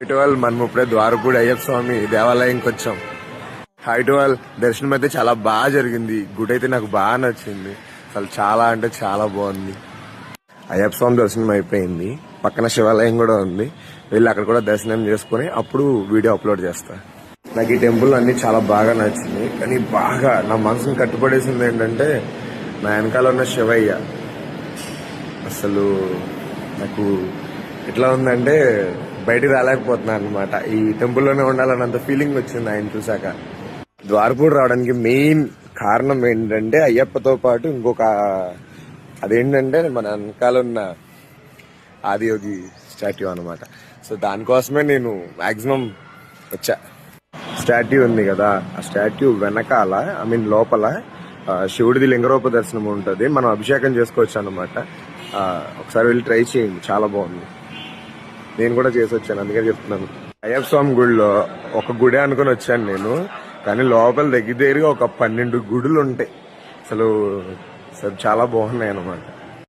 హైటవాల్ మనం ఇప్పుడే ద్వారపూడి అయ్యప్ప స్వామి దేవాలయంకి వచ్చాం. హైటవాల్ దర్శనం అయితే చాలా బాగా జరిగింది. గుడి అయితే నాకు బాగా నచ్చింది. అసలు చాలా అంటే చాలా బాగుంది. అయ్యప్ప స్వామి దర్శనం అయిపోయింది. పక్కన శివాలయం కూడా ఉంది. వెళ్ళి అక్కడ కూడా దర్శనం చేసుకుని అప్పుడు వీడియో అప్లోడ్ చేస్తా. నాకు ఈ టెంపుల్ అన్ని చాలా బాగా నచ్చింది. కానీ బాగా నా మనసుని కట్టుపడేసింది ఏంటంటే నా వెనకాల ఉన్న శివయ్య. అసలు నాకు ఎట్లా ఉందంటే బయటికి రాలేకపోతున్నాను అనమాట. ఈ టెంపుల్లోనే ఉండాలన్నంత ఫీలింగ్ వచ్చింది ఆయన చూసాక. ద్వారపూడి రావడానికి మెయిన్ కారణం ఏంటంటే అయ్యప్పతో పాటు ఇంకొక అదేంటంటే మన వెనకాల ఉన్న ఆదియోగి స్టాట్యూ అనమాట. సో దానికోసమే నేను మాక్సిమం వచ్చా. స్టాట్యూ ఉంది కదా, ఆ స్టాట్యూ వెనకాల లోపల శివుడిది లింగరూప దర్శనం ఉంటుంది. మనం అభిషేకం చేసుకోవచ్చు అనమాట. ఒకసారి వెళ్ళి ట్రై చేయండి, చాలా బాగుంది. నేను కూడా చేసి వచ్చాను, అందుకే చెప్తున్నాను. అయ్యప్ప స్వామి గుడిలో ఒక గుడి అనుకుని వచ్చాను నేను, కానీ లోపల దగ్గరగా ఒక 12 గుడులు ఉంటాయి. అసలు చాలా బాగున్నాయి అనమాట.